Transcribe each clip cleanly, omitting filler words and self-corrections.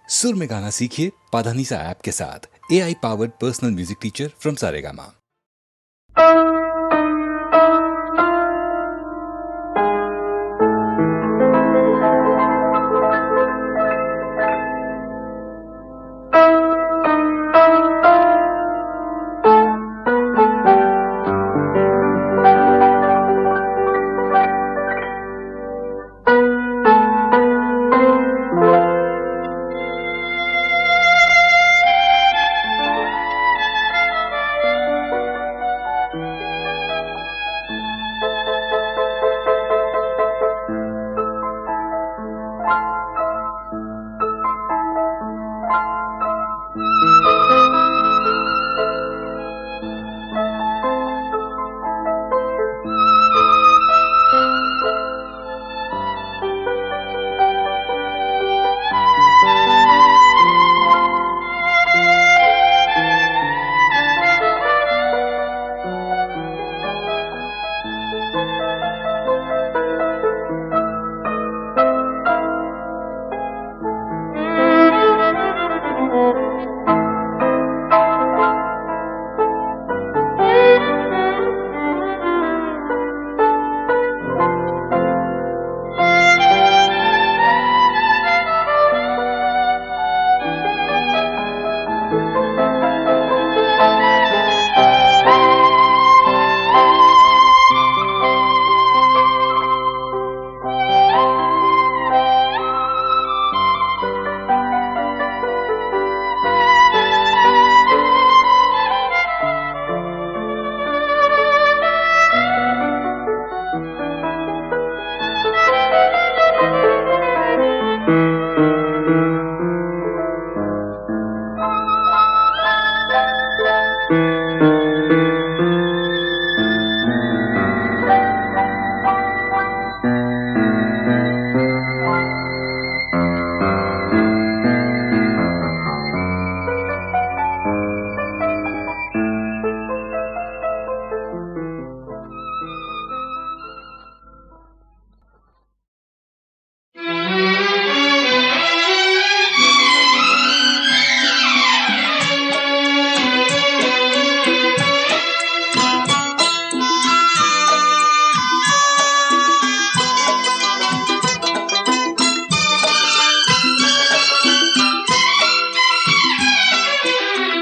सुर में गाना सीखिए पाधानीसा ऐप के साथ। AI powered personal music teacher from Saregama.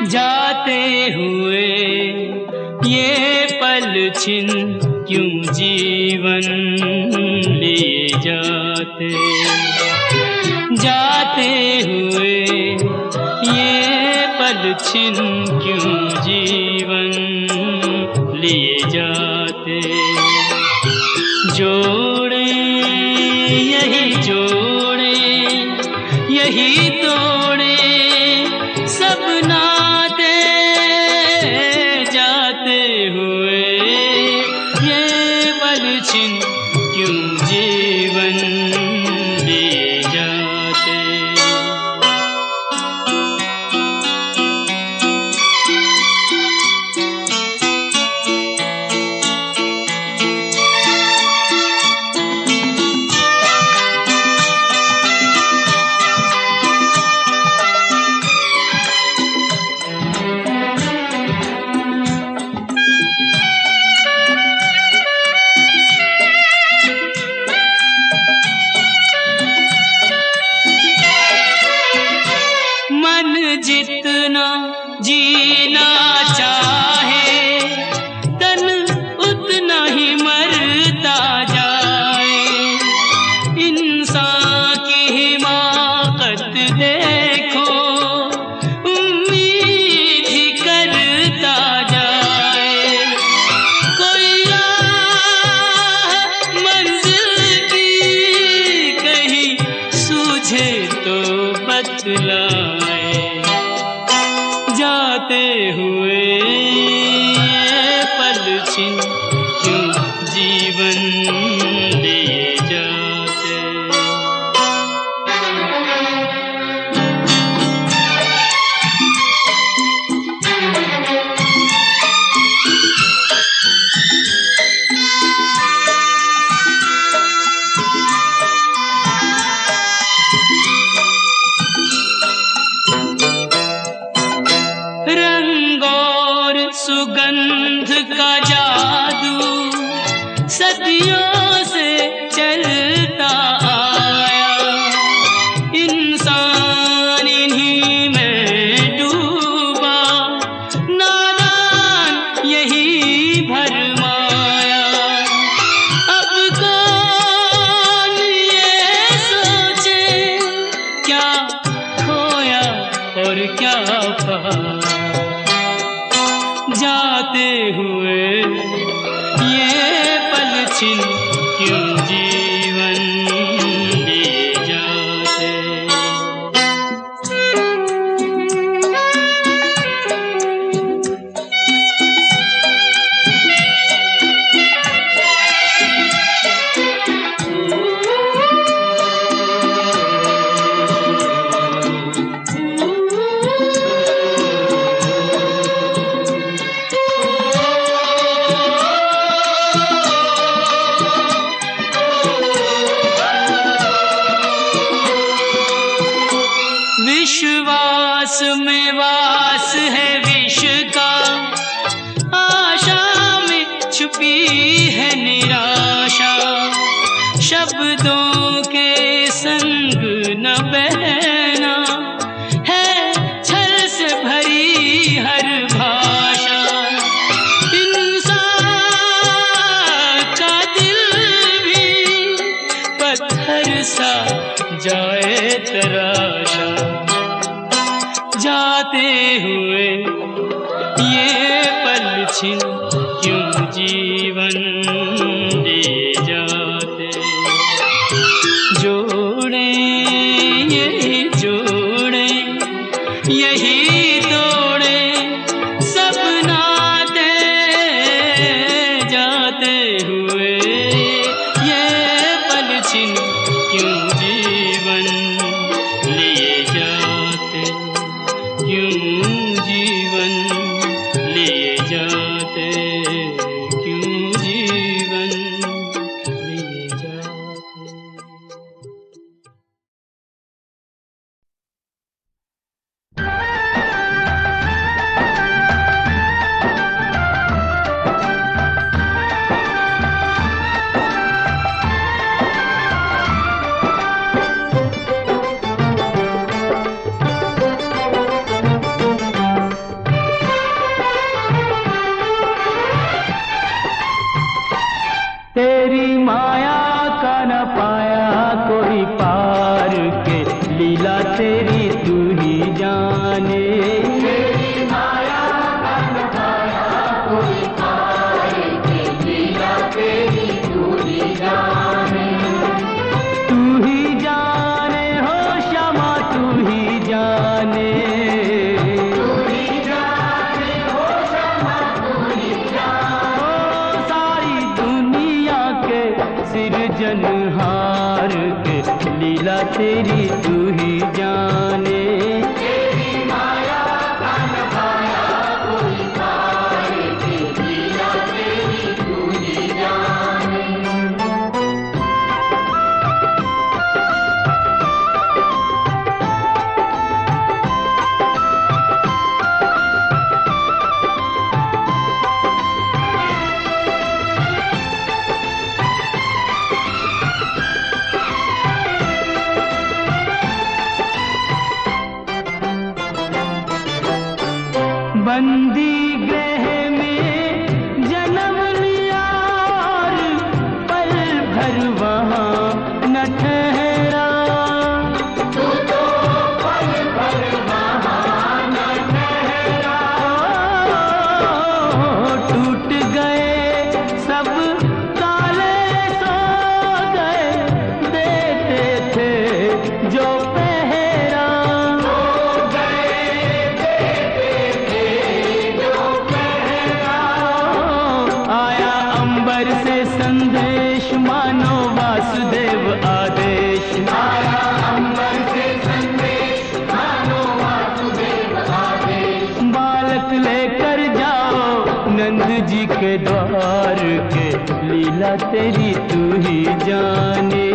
जाते हुए ये पल छिन क्यों जीवन लिए जाते, जाते हुए ये पल छिन क्यों जीवन लिए जाते। जोड़े यही जोड़े यही तोड़े सब नाते, जाते हुए ये पल छिन क्यों जीवन लिए जाते। जितना जीना चाहे तन उतना ही मरता जाए। इंसान की हिमाकत देखो उम्मीद ही करता जाए। कोई राह मंजिल की कहीं सूझे तो बतलाए। जाते हुए ये पल छिन क्यों जीवन लिए जाते। सुगंध का जादू सदियों से चलता आया, इंसान इन्हीं में डूबा, नादान यही भरमाया। अब कौन ये सोचे क्या खोया और क्या पाया, जाते हुए ये पल छिन क्यों जीवन लिए जाते। विश्वास में वास है विष का, आशा में छुपी है निराशा, शब्दों के संग न बहना है छल से भरी हर भाषा। इंसान का दिल भी पत्थर सा जाए तराशा, जाते हुए ये पल छिन क्यों जीवन लिए जाते। जोड़े यही जोड़े यही तोड़े सब नाते, जाते हुए ये पल छिन क्यों जीवन लिए जाते, क्यों जीवन लिए जाते, क्यों जीवन लिए जाते। तेरी माया का न पाया कोई पार के, लीला तेरी तू ही जाने। तेरी माया का न पाया कोई पार के, लीला तेरी तू ही जाने। तू ही जाने हो श्यामा तू ही जाने, तू ही जाने हो श्यामा तू ही जाने। ओ सारी दुनिया के सिरजनहार के, लीला तेरी तू ही जाने। तेरी माया का न पाया कोई पार के, लीला तेरी तू ही जाने। बंदी गृह में जन्म लिया और पल भर वहाँ न ठहरा, तू तो पल भर वहाँ न ठहरा। टूट गए सब ताले सो गए, देते थे जो पहरा। आया अंबर से संदेश मानो वासुदेव आदेश, आया अंबर से संदेश मानो वासुदेव आदेश। बालक लेकर जाओ नंद जी के द्वार के, लीला तेरी तू ही जाने।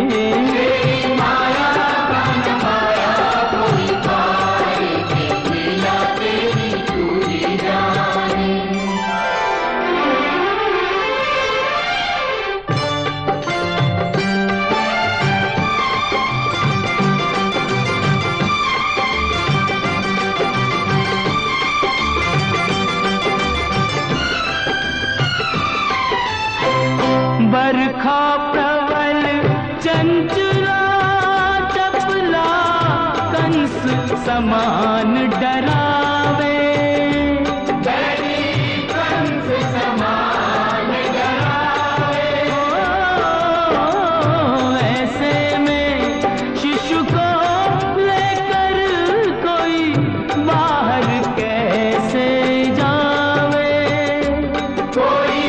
तेरी माया का न पाया कोई पार के, लीला तेरी तू ही जाने। समान डरावे, कंस समान डरावे। ऐसे में शिशु को लेकर कोई बाहर कैसे जावे, कोई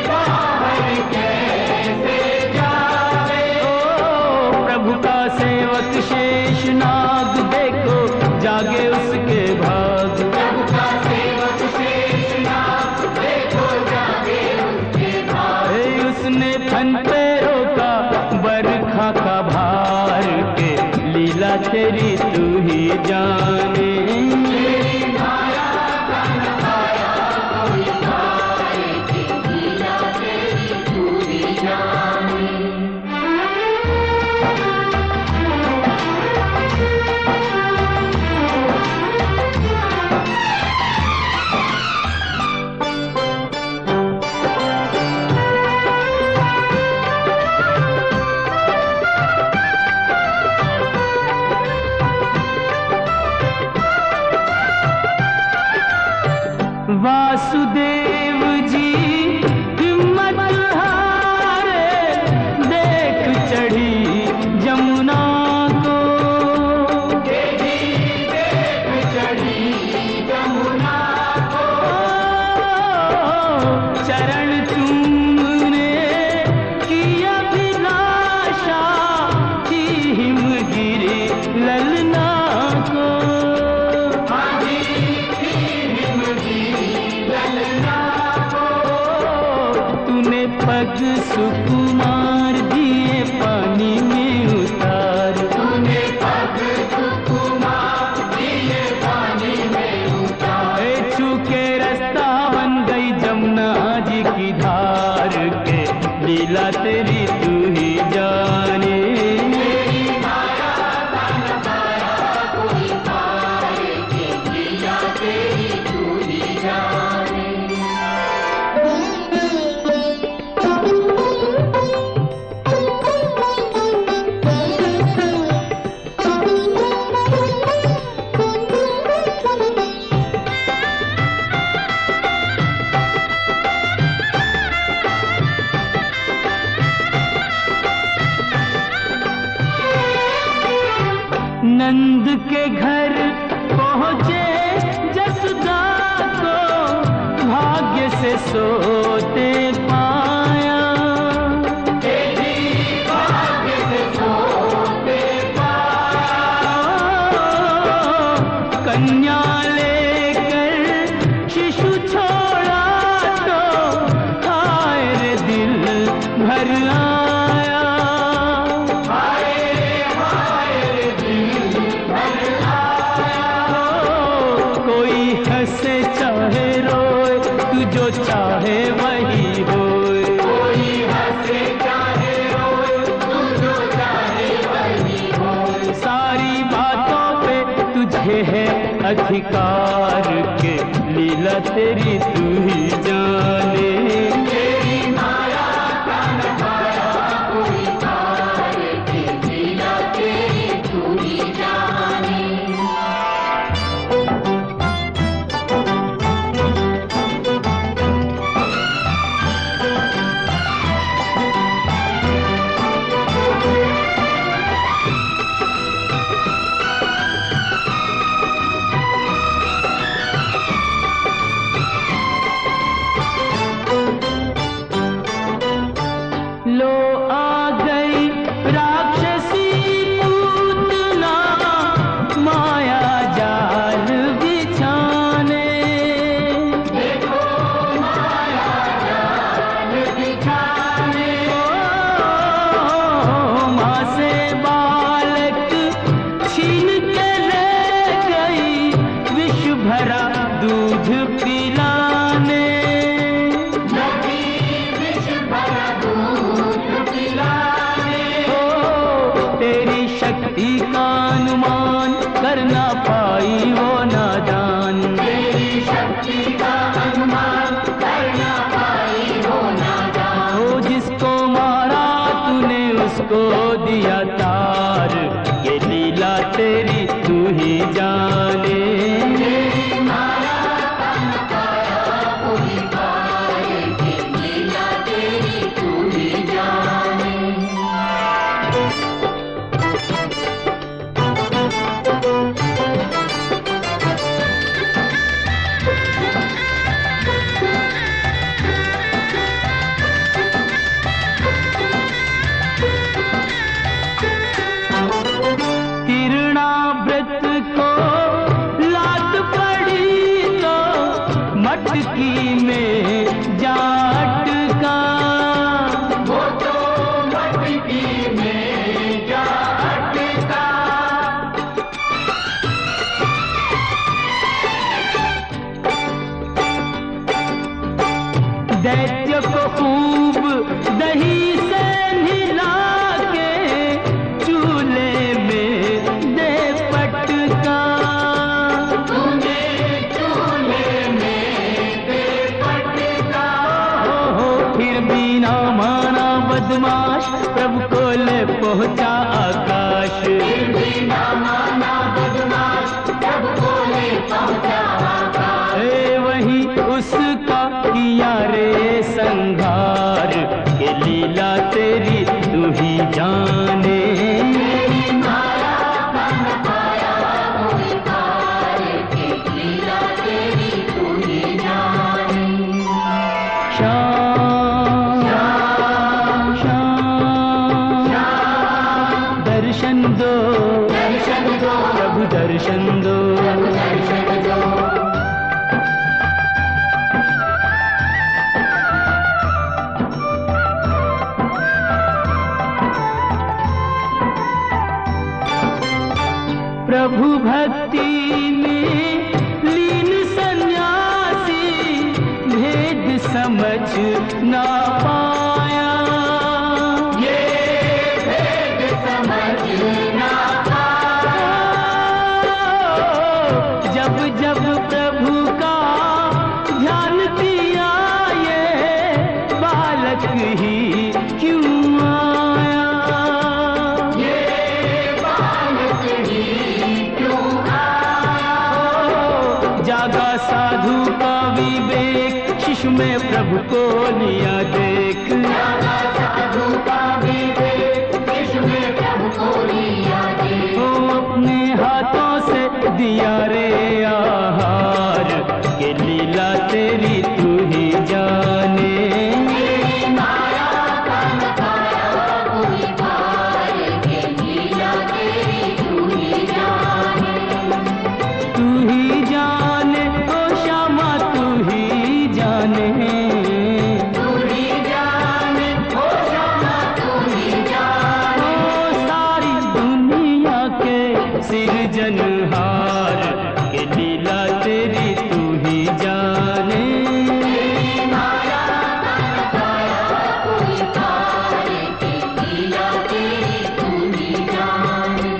बाहर कैसे जावे। ओ प्रभु का सेवक शेषनाग देखो जागे उसके भाग, प्रभु का सेवक शेषनाग देखो जागे उसके भाग। उसने फन पे रोका बरखा का भार के, लीला तेरी तू ही जाने। तेरी माया का न पाया कोई पाए के, लीला तेरी तू ही जाने। वासुदेव जी हिम्मत हारे, देख चढ़ी जमुना को, देख चढ़ी जमुना को। चरण चूमने की अभिलाषा थी हिमगिरी ललना को। पग सुकुमार दिए पानी में उतार, तूने पग सुकुमार दिए पानी में उतार। छूके रास्ता बन गई जमुना जी की धार के, लीला तेरी तू ही जाने। तेरी माया का न पाया कोई पाए के, लीला तेरी तू ही जाने। नंद के घर पहुँचे जसोदा को, भाग्य से सोते पाया, भाग्य से सोते पाया। कन्या लेकर शिशु छोड़ा तो हाय रे दिल भर आया, हंसे चाहे रोए तू जो चाहे वही होए। कोई हंसे चाहे रोए तू जो चाहे वही होए। सारी बातों पे तुझे है अधिकार के, लीला तेरी तू ही जाने। तेरी माया का न पाया कोई पाए के, लीला तेरी तू ही जाने। लो आ गई राक्षसी पूतना, माया जाल बिछाने। देखो माया जाल बिछाने। माँ से बालक छीन के ले गई, विष भरा दूध पिलाने। तेरी शक्ति का अनुमान कर ना पाई वो नादान, तेरी शक्ति का अनुमान कर ना पाई वो नादान। वो जिसको मारा तूने उसको दिया तार, ये लीला तेरी तू ही खूब दही से मिला के चूल्हे में दे पटका। तूने चूल्हे में दे पटका। हो फिर भी ना माना बदमाश, प्रभु को ले पहुंचा आकाश। फिर भी ना माना बदमाश, प्रभु को ले पहुंचा आकाश। वही उसका किया रे संघार, के लीला तेरी तू ही जाने। मेरी माया का न पाया कोई पार, के लीला तेरी तू ही जाने। श्याम श्याम श्याम दर्शन दो, प्रभु दर्शन दो। प्रभु भक्ति में लीन सन्यासी भेद समझ ना पाया। ये भेद समझ ना पाया। जब जब प्रभु का ध्यान किया, ये बालक ही क्यों आया। ये बालक ही जागा साधु का विवेक, शिशु में प्रभु को लिया देख। जागा साधु का विवेक, शिशु में प्रभु को लिया देख। वो अपने हाथों से दिया रे आहार, के लीला तेरी तू ही जाने। मेरी माया का न पाया कोई पार, के लीला तेरी तू ही जाने। तू ही जाने ओ श्यामा, तू ही जाने। तू ही जाने ओ श्यामा, तू ही जाने। ओ सारी दुनिया के सिरजनहार, के लीला तेरी तू ही जाने। मेरी माया का न पाया कोई पार, के लीला तेरी तू ही जाने।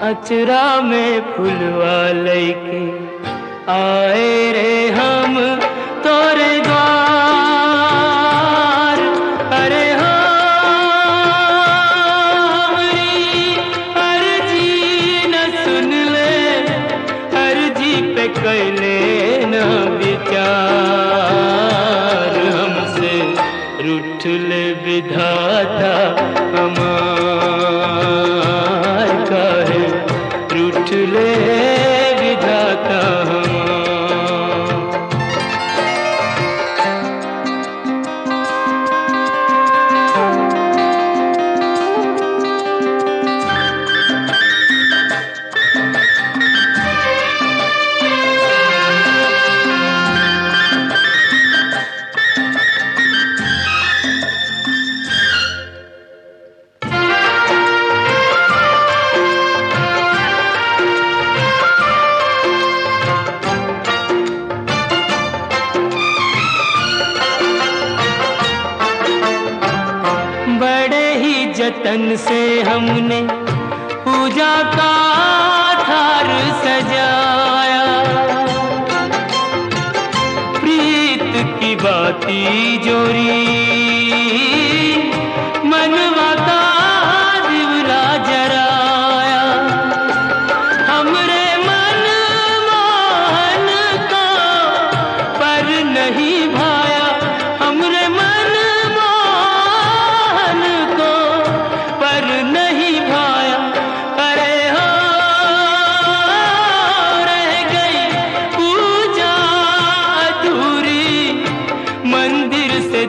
अचरा में फुलवा लैके आए रे हम तोरे द्वार। अरे हमारी अर्जी न सुन ले, अर्जी पे कैले न विचार। हमसे रूठ ले विधाता हमार, काहे रूठ ले विधाता हमार। जतन से हमने पूजा का थार सजाया, प्रीत की बाती जोरी मनवा का दिवरा जराया। हमरे मन मोहन का पर नहीं भाया, हमरे मन मोहन को पर नहीं भाया। अरे हो रह गई पूजा अधूरी, मंदिर से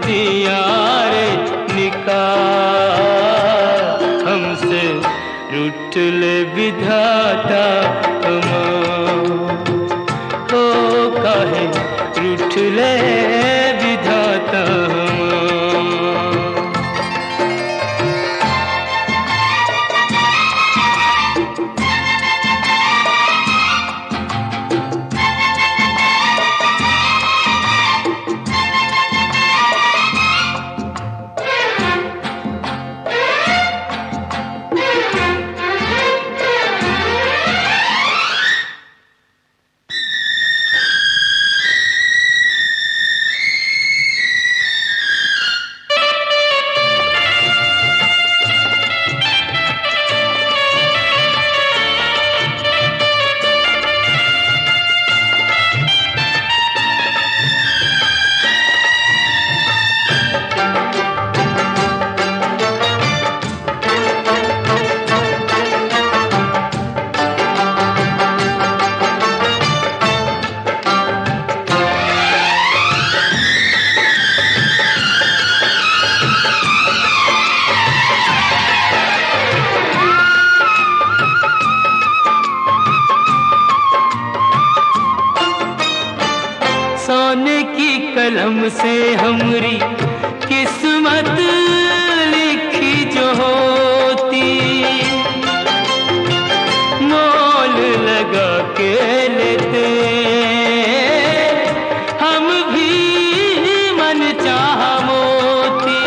सोने की कलम से हमरी किस्मत लिखी जो होती, मोल लगा के लेते हम भी मन चाह मोती।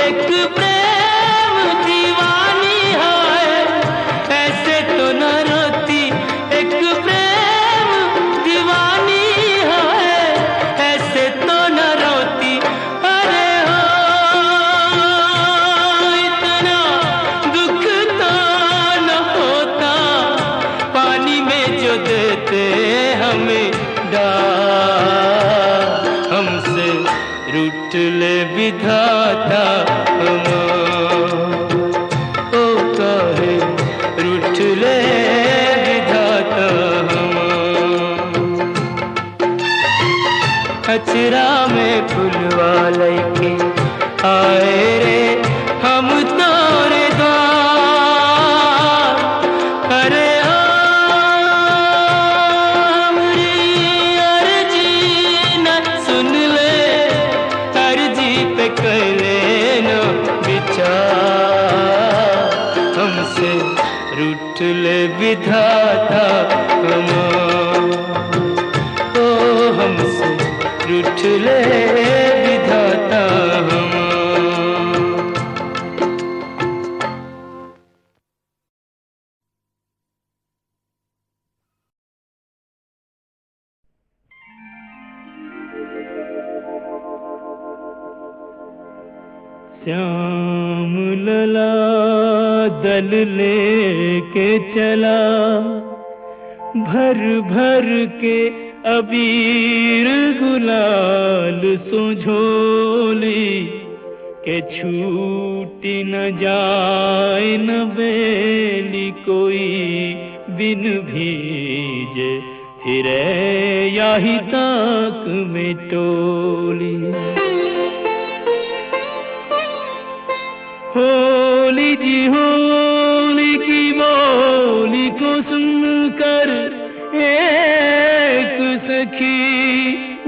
एक प्रेम दीवानी है ऐसे तो न रोती, एक प्रेम दीवानी है ऐसे तो न रोती। अरे हो इतना दुख तो न होता, पानी में जो देते हमें डाल, हमसे रूठ ले विधाता हम, ओ काहे रूठ ले विधाता हम। अचरा में फुलवा लैके आए रे हम तोरे द्वार। अरे हमरी अर्जी न सुन ले, अर्जी पे कर लेना विचार, हमसे रूठ ले विधाता हम, ओ हमसे रूठ ले विधाता हम। श्याम लला दल लेके चला, भर भर के अबीर गुलाल सुझोली, के छूटी न जाए न बेली कोई बिन भीजे, फिरे याही ताक में टोली। होली जी होली की बोली को सुनकर एक सखी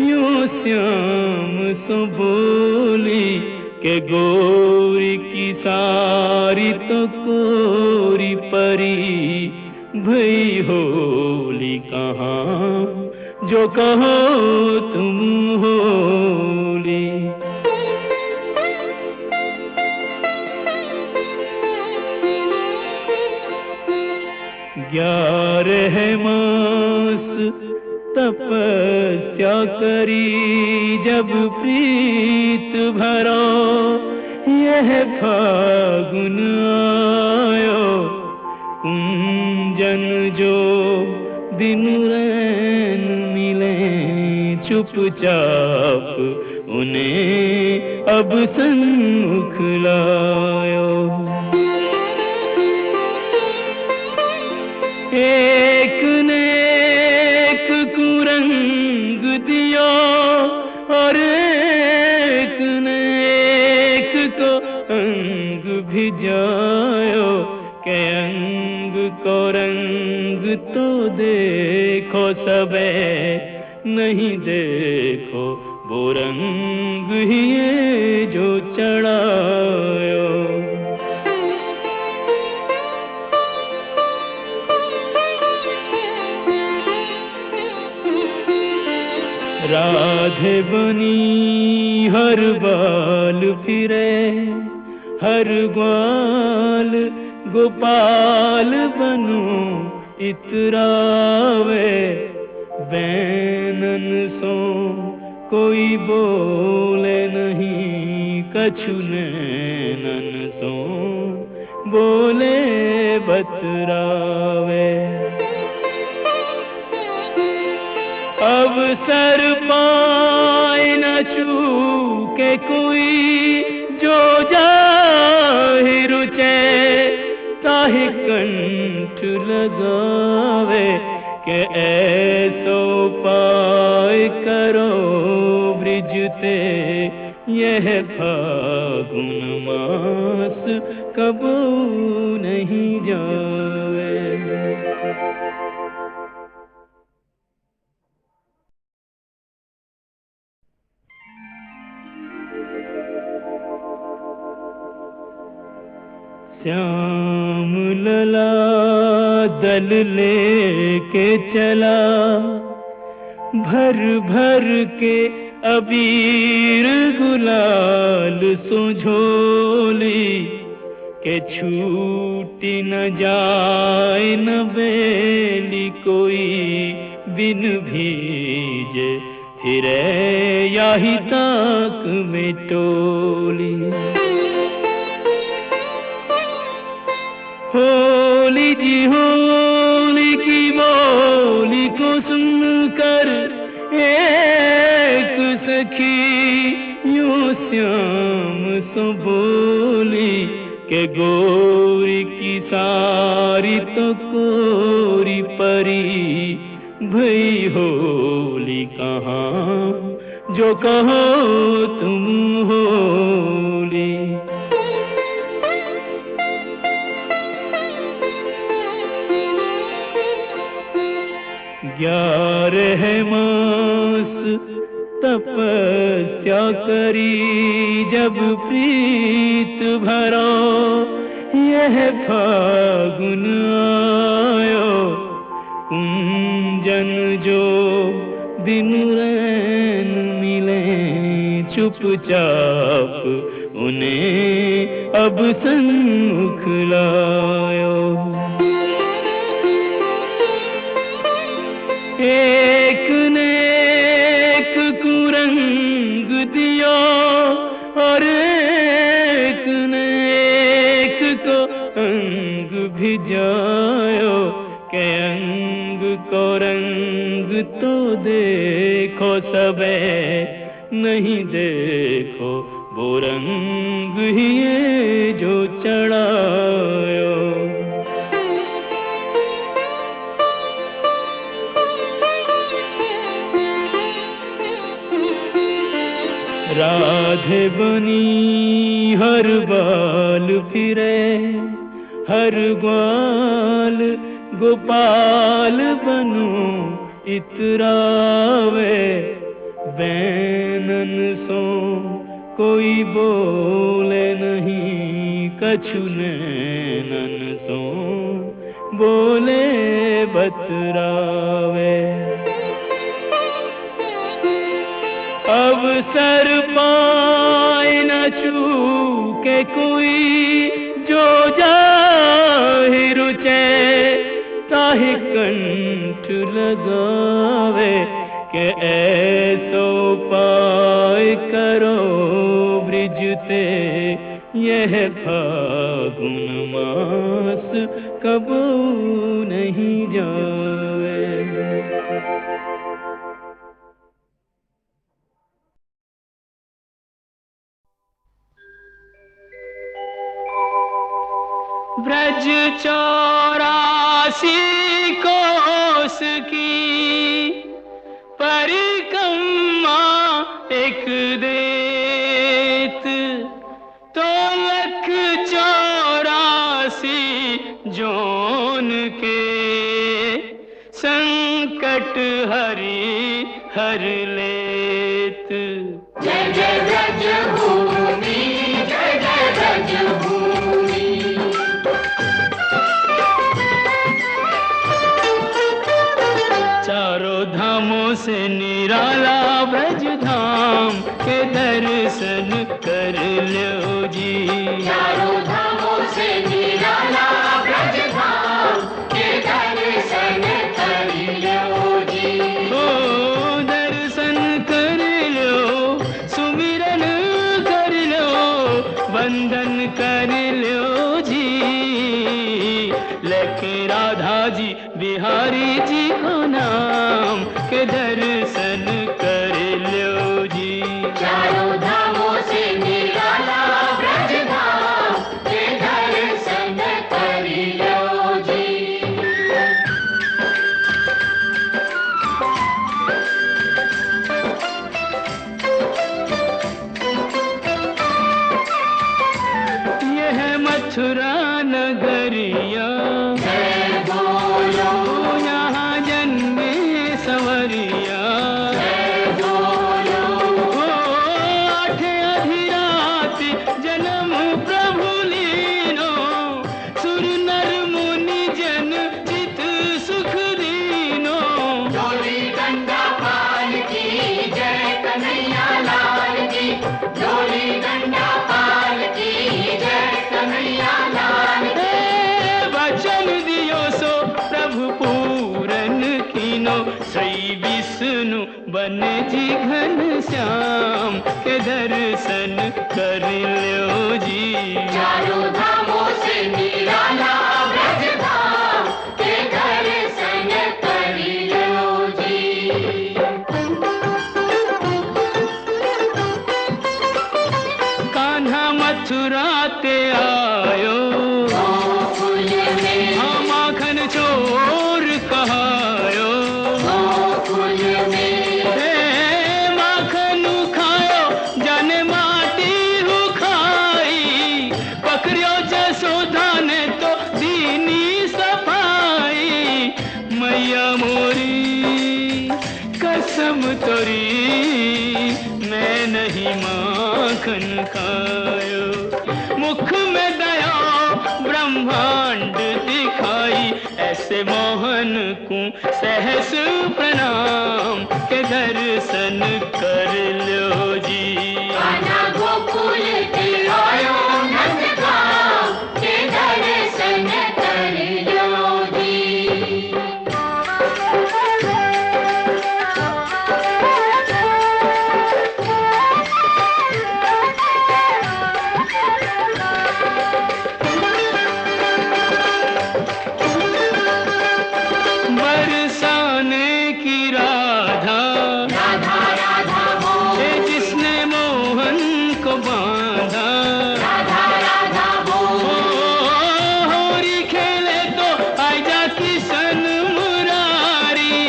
यूं श्याम सो बोली, के गोरी की सारी तो कोरी परी, भई होली कहाँ जो कहो तुम होली। 11 मास तपस्या करी जब प्रीत भरो, यह फागुन आयो कुंजन जो दिन रैन मिले चुपचाप, उन्हें अब सन्मुख लायो। एक ने एक कुरंग दियो और एक ने एक को अंग भिजायो, के अंग को रंग तो देखो सबे, नहीं देखो वो रंग ही ये जो चढ़ायो। राधे बनी हर बाल फिरे, हर ग्वाल गोपाल बनू इतरावे, बैनन सो कोई बोले नहीं, कछु नैनन सो बोले बतरावे। अब सर पाए न चूके कोई, जो जाहि रुचे ताहि कंठ लगावे, के ऐसो पाए करो ब्रिजते, यह फागुन मास कबू नहीं जावे। श्याम लला दल लेके चला, भर भर के अबीर गुलाल सुझोली, के छूटी न जाए न बेली कोई बिन भीजे, फिरे याही ताक में टोली। होली जी होली की बोली को सुनकर एक सखी यूं श्याम सो बोली, के गोरी की सारी तो कोरी परी, भई होली कहाँ जो कहो तुम होली। 11 मास तपस्या करी, जब प्रीत भरा यह फागुन आयो, कुंजन जो दिन रैन मिले चुपचाप, उन्हें अब सन्मुख लायो। एक ने एक कुरंग दियो, और एक ने एक को अंग भिजायो, के अंग को रंग तो देखो सबे, नहीं देखो वो रंग ही ये जो चढ़ायो। राधे बनी हर बाल फिरे, हर ग्वाल गोपाल बनो इतरावे, बैनन सो कोई बोले नहीं, कछु नैनन सो बोले बतरावे। अवसर पाए न चूके कोई, जो जाहि रुचे ताहि कंठ लगावे, के ऐसो पाए करो ब्रिजते, यह फागुन मास कबू नहीं जावे। ब्रज 84 कोस की परिक्रमा एक देत, तो 184 जोन के संकट हरि हर लेत। जय जय ब्रज भूमि, जय जय ब्रज भूमि। चारों धामों से निराला ब्रज धाम, के दर्शन कर लो जी। चारों धामों से निराला ब्रज धाम, के दर्शन कर लो जी। ओ दर्शन कर लो, सुमिरन कर लो, वंदन कर लो जी। लेके राधा जी बिहारी जी को नाम, के दर्शन कर लो जी। चारों धामों से निराला ब्रज धाम, के दर्शन कर लो जी। यह मथुरा नगरिया, यहाँ जन्मे सवरिया, बने जी घन श्याम के दर्शन कर लो जी। चारों धामों से निराला ब्रज धाम के दर्शन कर लो जी। कान्हा मथुरा ते आयो गोकुल में, हाँ माखन चोर कहायो गोकुल में, हे माखन खायो जन माटी हु खाई पकड़ियो जसोदा ने तो दीनी सफाई मैया मोरी कसम तोरी मैं नहीं माखन खायो मुख में दया ब्रह्मांड दिखाई ऐसे मोहन को सहस प्रणाम के दर्शन कर लो जी। कान्हा गोकुल ते आयो नंद धाम के दर्शन कर लो जी। बरसाने की राधा राधा राधा बोल, है जिसने मोहन को बांधा राधा राधा बोल, होरी खेले तो आजा किशन मुरारी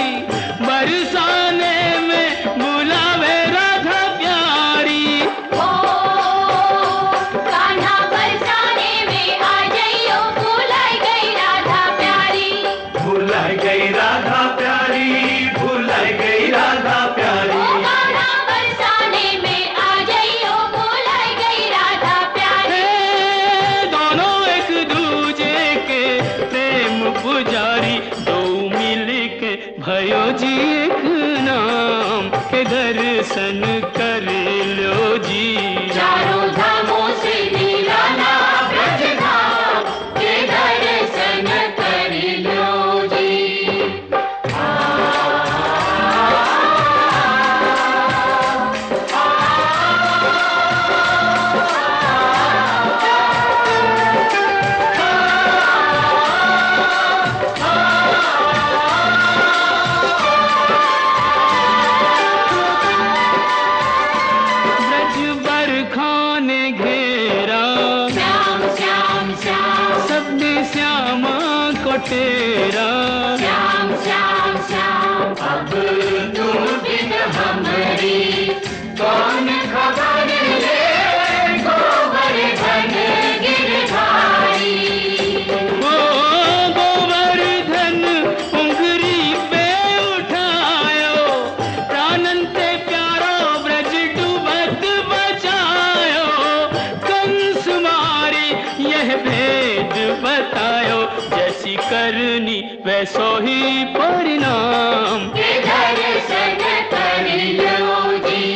बरसाने में बुलावे राधा प्यारी ओ कान्हा बरसाने में आ जाइयो, भुलाई गई राधा प्यारी। भुलाई गई राधा प्यारी भुलाई गई राधा ओ प्यारी कान्हा बरसाने में आ जाइयो, भुलाई गई राधा प्यारी। हे दोनों एक दूजे के प्रेम पुजारी दो मिल के भयो जी एक नाम के दर्शन कर लो जी। चारों धामों से निराला ब्रज धाम के दर्शन कर लो जी। ब्रज बरखाने घेरा श्याम श्याम श्याम, सबने श्यामा को तेरा श्याम श्याम श्याम, अब तुम बिन हमारी कौन खबर ले गोवर्धन गिरधारी। ओ गोवर्धन उंगरी पे उठायो प्राणंते प्यारो ब्रज डूबत बचायो कंस मारी यह भेद बतायो जैसी करनी वैसो ही परिणाम के दर्शन कर लो जी।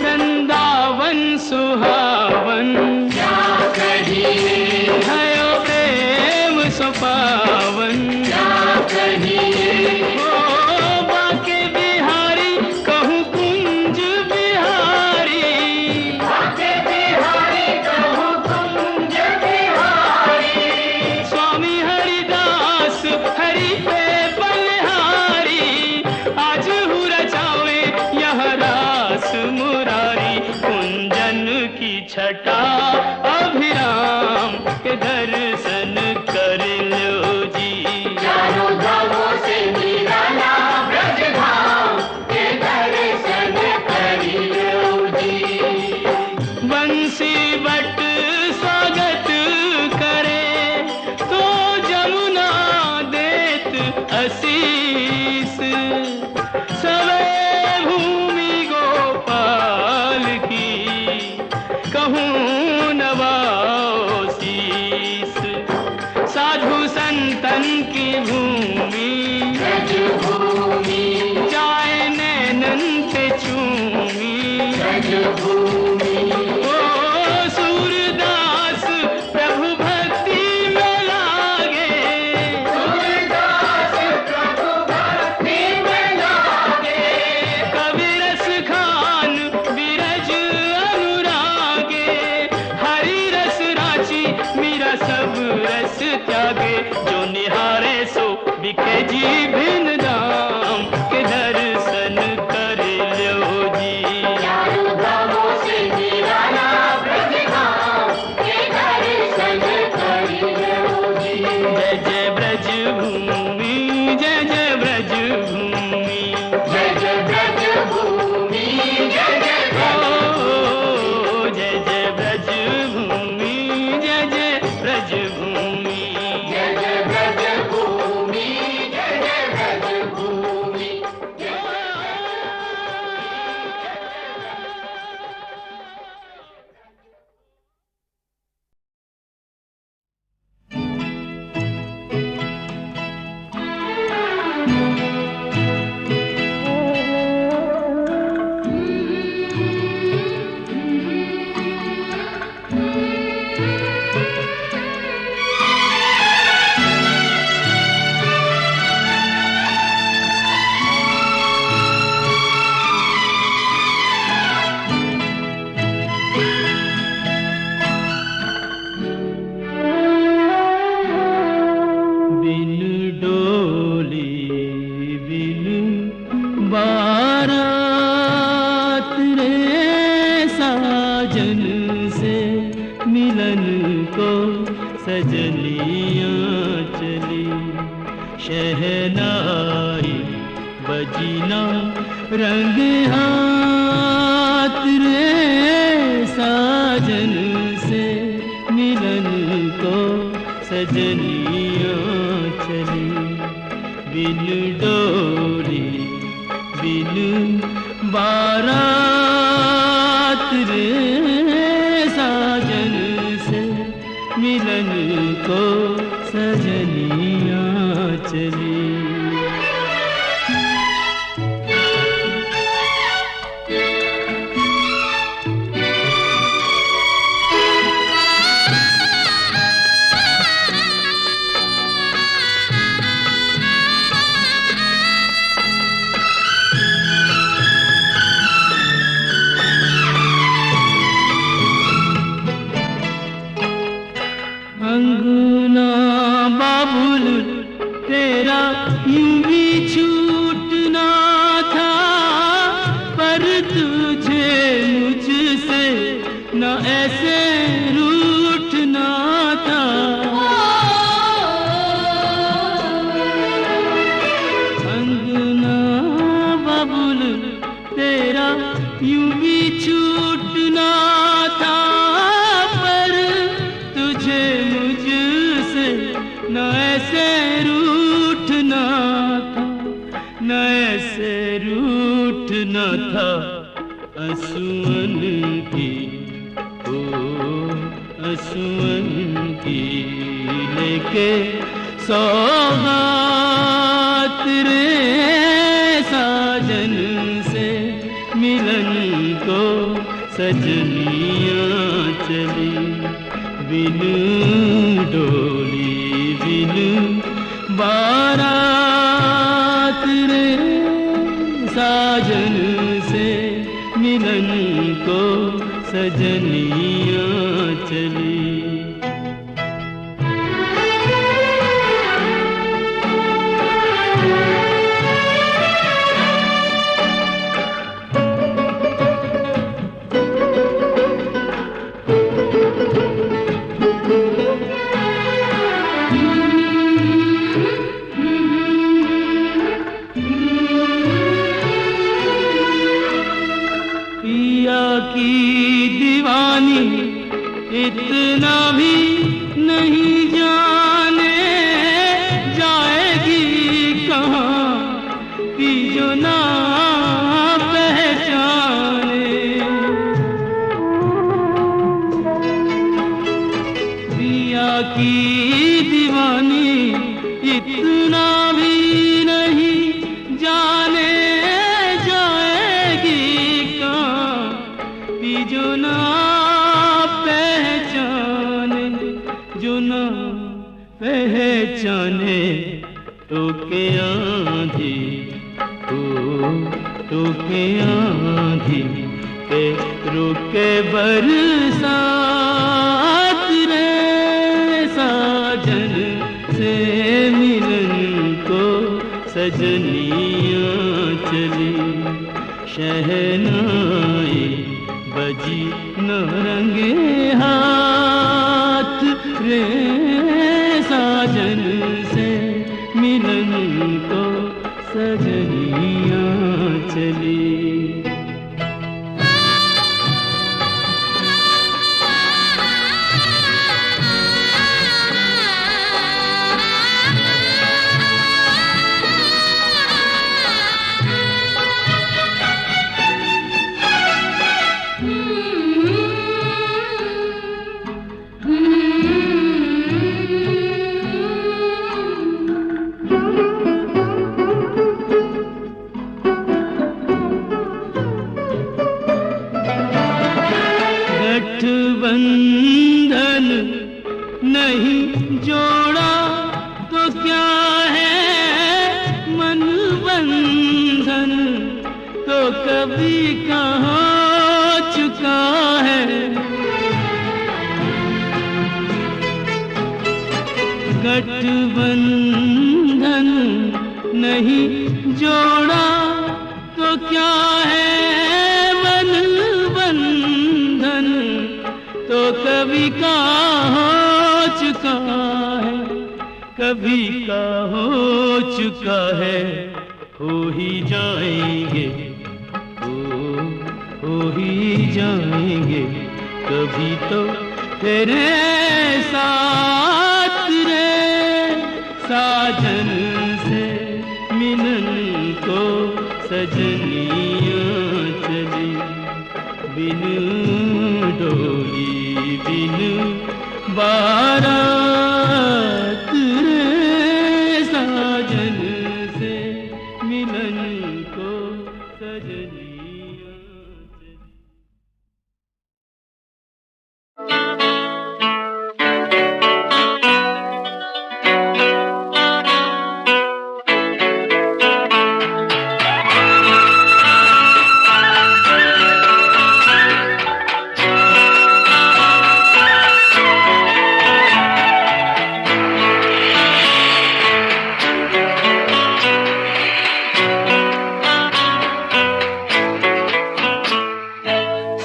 वृंदावन सुहावन क्या कहिए, भयो प्रेम सुपावन क्या कहिए, ओ बाके बिहारी कहूँ कुंज बिहारी बाके बिहारी कहूँ कुंज बिहारी। स्वामी हरिदास हरि पे बलिहारी आज हूँ रचावे यह रास मुरारी कुंजन की छटा अभिराम के दर्शन कर लो जी। चारों धामों से निराला ब्रज धाम के दर्शन कर लो जी। बंसी बट स्वागत करे तो जमुना देत आशीष सवे भूमि गोपाल की कहूँ भिन्न धाम के दर्शन कर लो जी। चारों धामों से निराला ब्रज धाम के दर्शन कर लो जी। जय जय ब्रज भूमि, जय जय ब्रज भूमि, जय जय ब्रज भूमि, जय जय ओ जय जय ब्रज भूमि, जय जय ब्रज भूमि। जय जय ब्रज भूमि, जय जय ब्रज भूमि। बिन डोली बिन बारात रे साजन से मिलन को सजनियाँ चली। शहनाई बजीना रंग हाथ रे साजन से मिलन को सजनियाँ चली। बिन डोली बिन बारात रे साजन से मिलन को सजनियाँ चली। अंगना बाबुल तेरा यूं भी छूटना था, पर तुझे मुझसे न ऐसे रूठना था। अंगना बाबुल तेरा यूं भी छूटना था, पर तुझे मुझसे न ऐसे रूठना था, न ऐसे रूठना था। असुअन की ओ असुअन की लेके सौगात रे साजन से मिलन को सजनियाँ चली। बिन डोली बिन बारात रे साजन से मिलन को सजनियाँ चली। पिया की दीवानी इतना भी नहीं जाने जाएगी कहाँ कि जो ना पहचाने। पिया की दीवानी इतना भी नहीं जाने जाएगी कहाँ कि जो ना पहचाने, जो ना पहचाने। टोके आंधी ओ टोके आंधी के रुके बरसात रे साजन से मिलन को सजनिया चली, शहनाई बजी न रंगे हाथ रे, साजन से मिलन को सजनिया चली। गठबंधन नहीं जोड़ा तो क्या है, मन बंधन तो कभी का हो चुका है। गठबंधन नहीं जोड़ा तो क्या है, मन बंधन तो कभी का हो चुका है, कभी का हो चुका है। हो ही जाएंगे, हो ही जाएंगे कभी तो तेरे साथ रे, साजन से मिलन को सजनिया चली, बिन डोली बिन बारात रे, साजन से मिलन को सजनिया चली।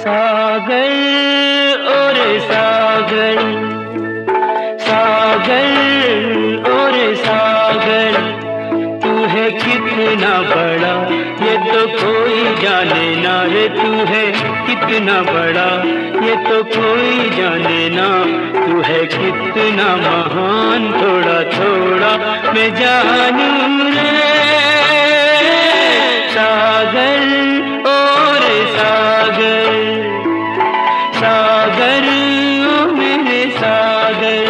सागर और सागर, सागर और सागर, तू है कितना बड़ा ये तो कोई जाने ना रे, तू है कितना बड़ा ये तो कोई जाने ना, तू है कितना महान थोड़ा थोड़ा मैं जानूं रे। सागर और सागर, सागर ओ मेरे सागर।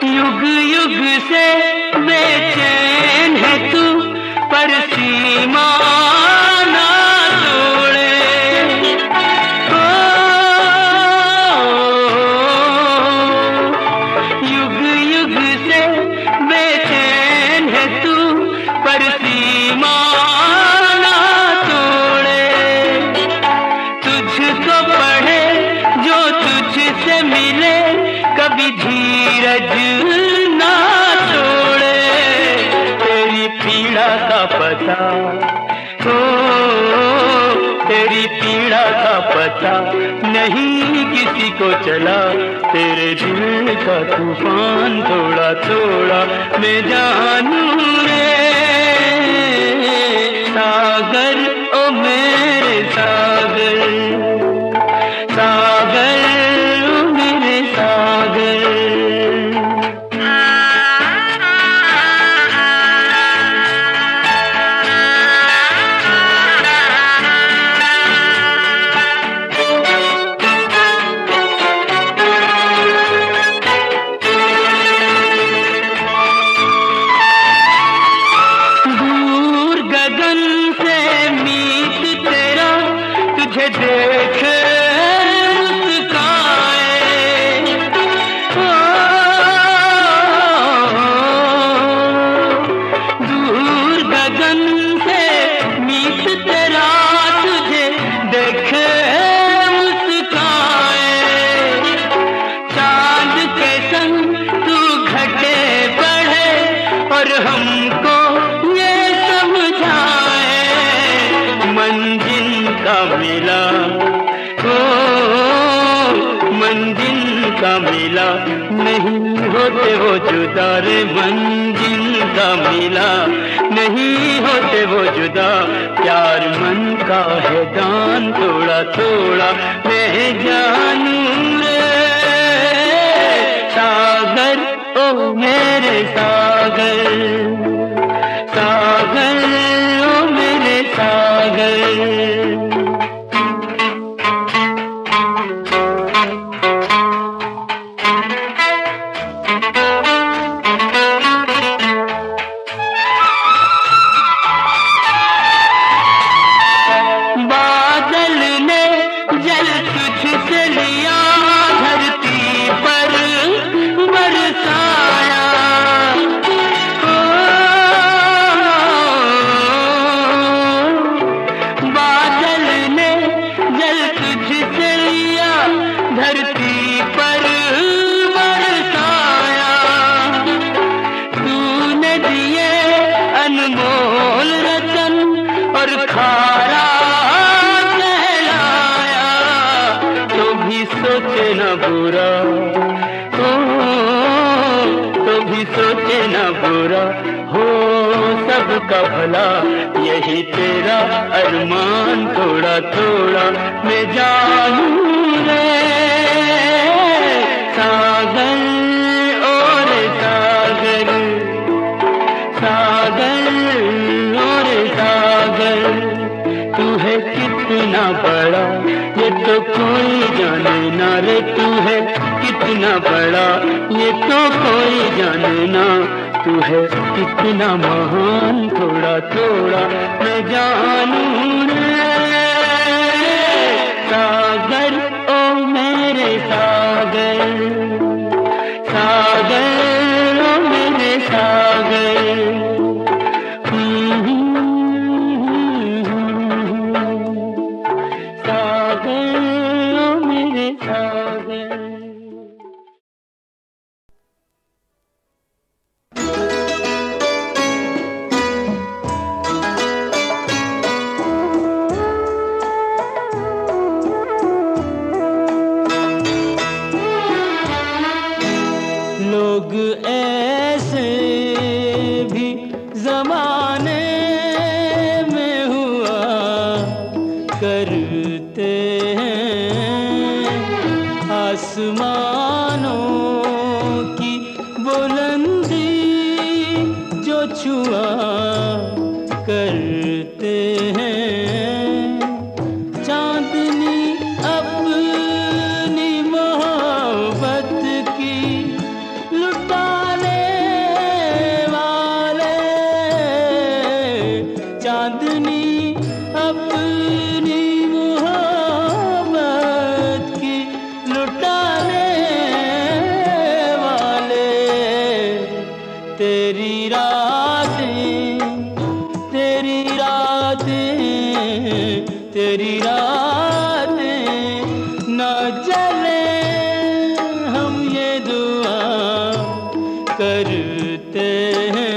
युग युग से बेचैन है तू, पर सीमा ना तोड़े। युग युग से बेचैन है तू, पर सीमा ना तोड़े। तुझको पढ़े जो तुझसे मिले, कभी धीरज ना छोड़े। तेरी पीड़ा का पता हो, तेरी पीड़ा का पता नहीं किसी को चला, तेरे दिल का तूफान थोड़ा थोड़ा मैं जानूं रे। सागर ओ मेरे सागर, सागर ओ मेरे सागर। और हमको ये समझाए मंजिल का मिला, ओ मंजिल का मिला, नहीं होते वो जुदा रे मंजिल का मिला, नहीं होते वो जुदा। प्यार मन का है दान थोड़ा थोड़ा मैं जानू रे सागर, ओ मेरे सागर, सागर ओ मेरे सागर। सबका भला यही तेरा अरमान थोड़ा थोड़ा मैं जानू रे सागर, और सागर, सागर और सागर। तू है कितना बड़ा ये तो कोई जाने ना रे, तू है कितना बड़ा ये तो कोई जाने ना, तू है कितना महान थोड़ा थोड़ा मैं जानू रे सागर, ओ मेरे सागर, सागर ओ मेरे सागर। सागर ओ मेरे सागर। लोग ऐसे भी जमाने में हुआ करते हैं, आसमानों की बुलंदी जो छुआ करते हैं, चांदनी अपनी मोहब्बत की लुटाने वाले, चांदनी अपनी मोहब्बत की लुटाने वाले। तेरी रातें, तेरी रातें, तेरी रातें न जले, हम ये दुआ करते हैं।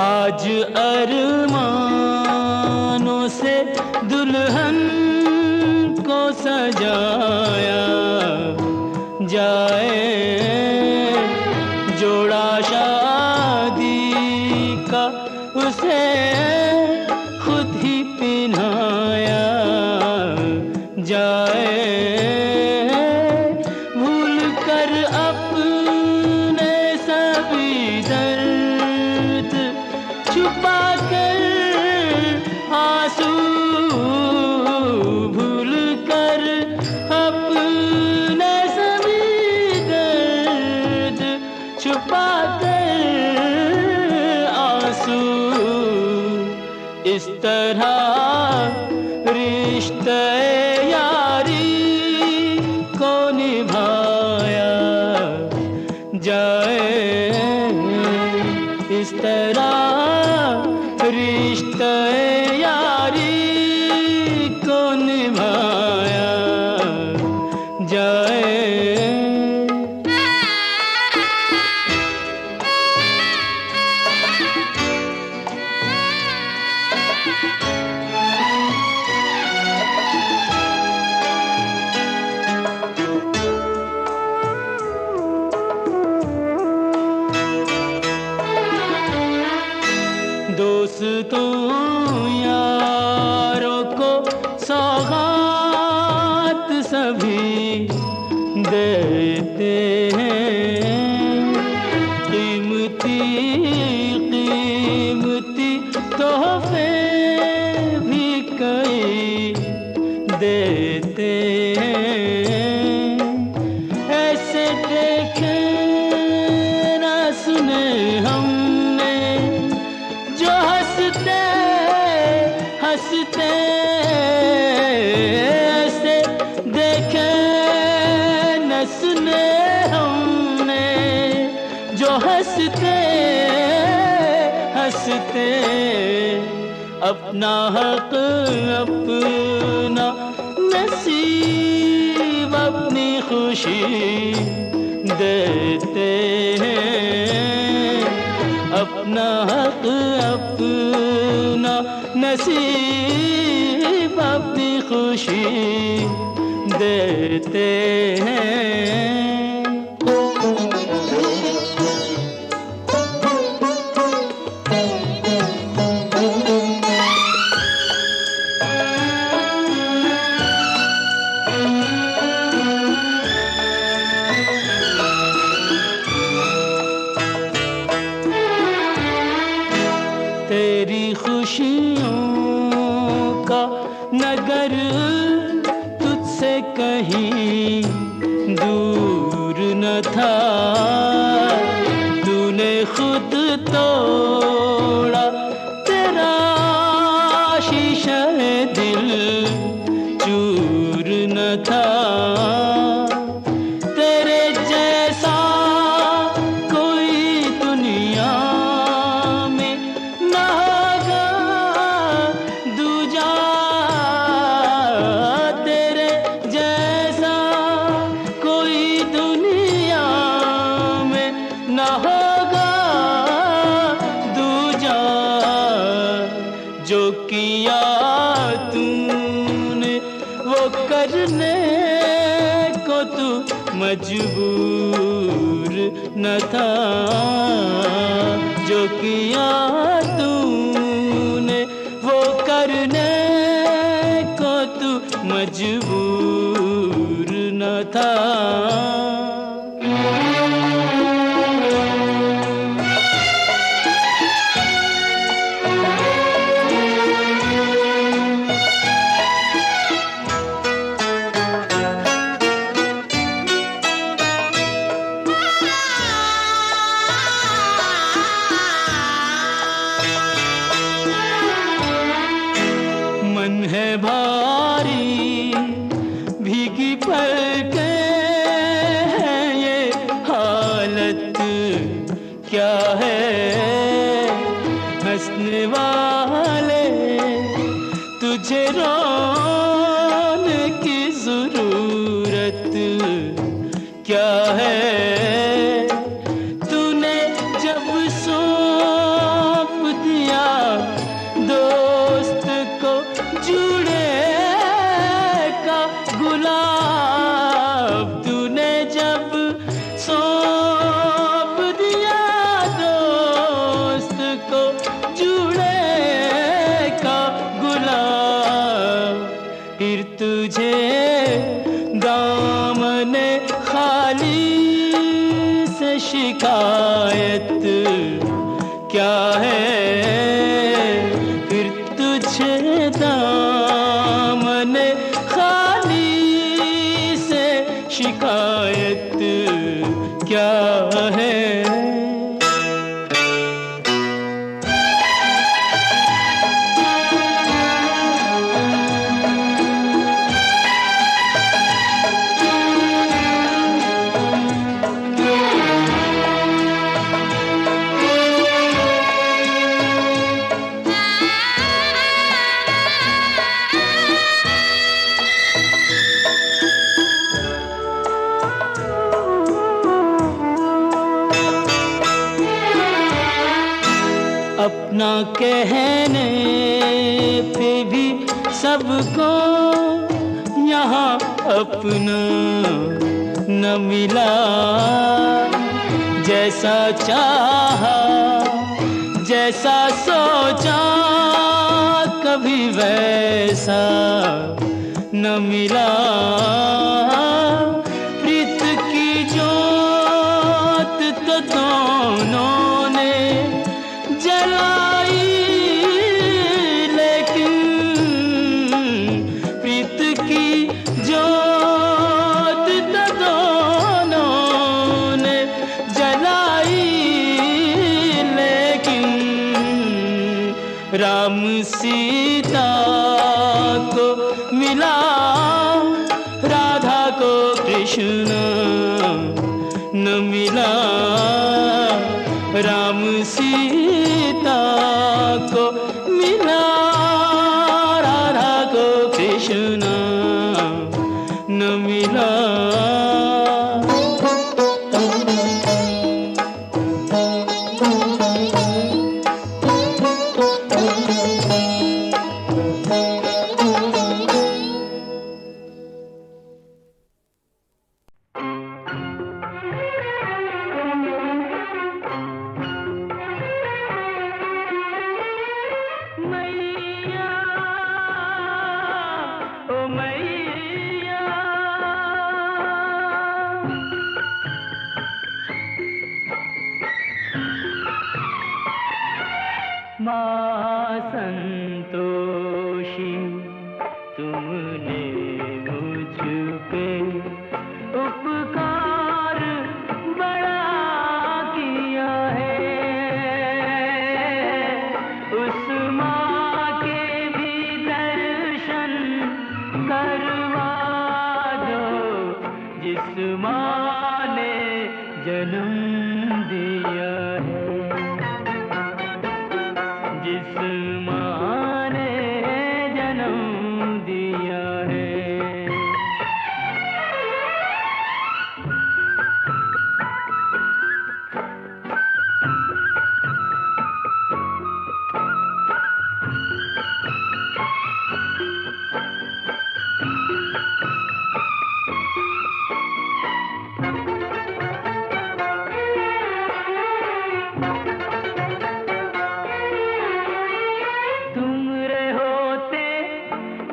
आज अरमानों से दुल्हन को सजाया जाए, जोड़ा शादी का उसे खुद ही पहनाया जाए, भूल कर अपने सभी दर्द छुपा कर आंसू, भूल कर अपने सभी दर्द छुपा कर इस तरह रिश्ते यारी को निभाया जाए, इस तरह रिश्ते यारी को निभाया जाए। दोस्तों यारों को सौगात सभी देते हैं, कीमती कीमती तोहफे भी कई देते हैं। ऐसे देखे ना सुने हमने जो हंसते हंसते, ऐसे देखे न सुने हमने जो हंसते हंसते अपना हक अपना नसीब अपनी खुशी देते हैं, अपना हक अपना नसीब अपनी खुशी देते हैं। तेरी खुशियों का नगर तुझसे कहीं दूर न था, तूने खुद तोड़ा तेरा शीशा दिल चूर न था। तेरे जैसा कोई दुनिया में ना होगा दूजा, तेरे जैसा कोई दुनिया में ना होगा दूजा। जो किया तूने वो करने को तू मजबूर न था, जो किया तूने वो करने को तू मजबूर न था। मन है भारी भीगी पलकें हैं, ये हालत क्या है। हंसने वाले तुझे रोने की जरूरत क्या है। तूने जब सौंप दिया दोस्त को जुड़े का गुलाब, तूने जब सौंप दिया दोस्त को जुड़े का गुलाब, फिर तुझे दामने खाली से शिकायत क्या है। फिर तुझे दामने खाली से शिकायत क्या है। अपना कहने पे भी सबको यहाँ अपना न मिला। जैसा चाहा जैसा सोचा कभी वैसा न मिला। प्रीत की जोत तो दोनों ने जलाई, लेकिन प्रीत की जोत तो दोनों ने जलाई, लेकिन राम सीता को मिला, राधा को कृष्ण न मिला। राम सीता को मिला, राधा को कृष्ण न मिला। मैया ओ मैया, माँ संतोषी तुमने मुझ पे उपकार बड़ा किया है। उस माँ के भी दर्शन करवा दो जिस माँ ने जन्म दिया है, जिस माँ ने जन्म दिया है। तुमरे होते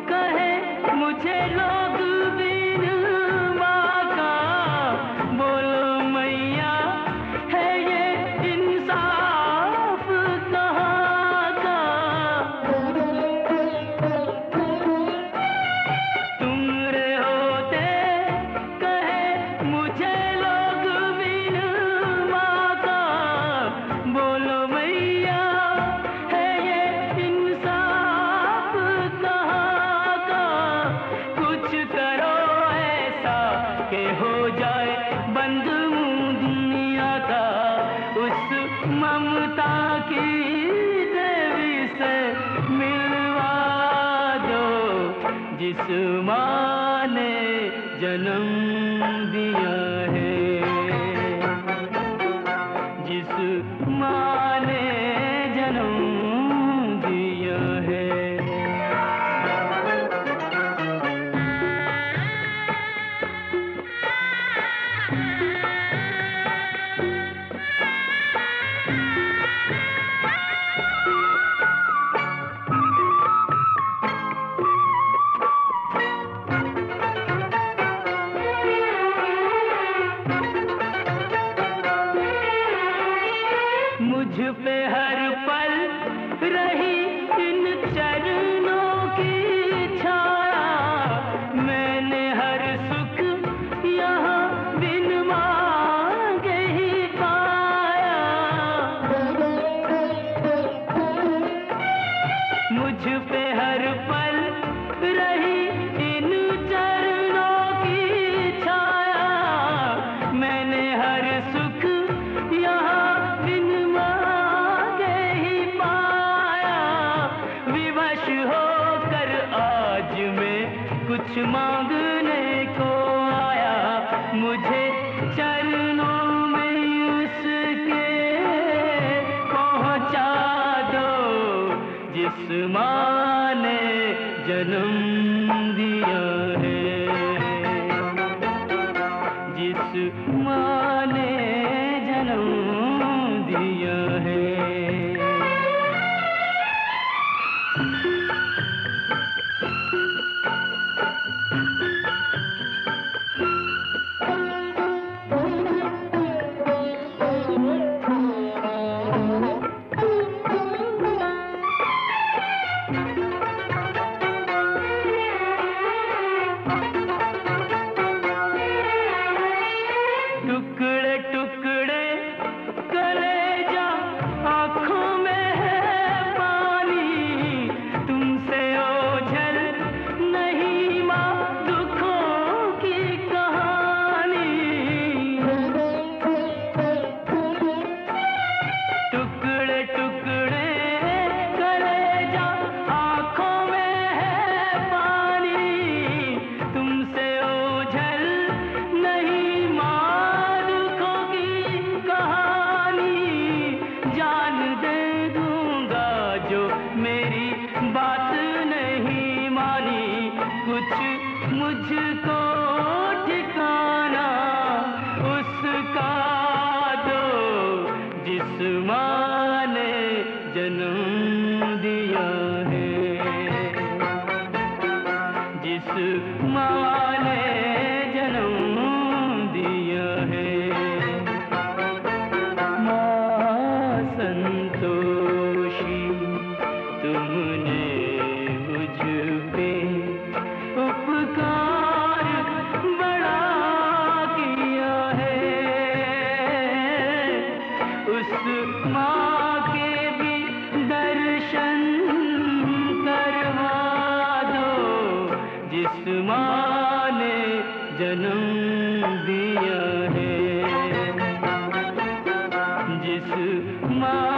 कहे मुझे लोग बिन माँ का, बोलो मैया है ये इंसाफ कहाँ का। तुमरे होते कहे मुझे लोग बिन माँ का, बोलो मैया है ये इंसाफ कहाँ का। कुछ करो ऐसा कि हो जाए बंद मुंह दुनिया का, उस ममता की देवी से मिलवा दो जिस माँ ने जन्म दिया है, जिस माँ ने जन्म दिया है। मुझ पे हर पल रही इन चरणों की छाया, मैंने हर सुख यहाँ बिन मांगे ही पाया। मुझ पे हर पल रही इन चरणों की छाया, मैंने हर सुख यहाँ बिन मांगे ही पाया। विवश जन्म दिया है, जिस माँ ने जन्म दिया है। माँ संतोषी तुमने मुझ पे उपकार बड़ा किया है, उस माँ के भी दर्शन करवा दो, जिस माँ ने जन्म दिया है, जिस माँ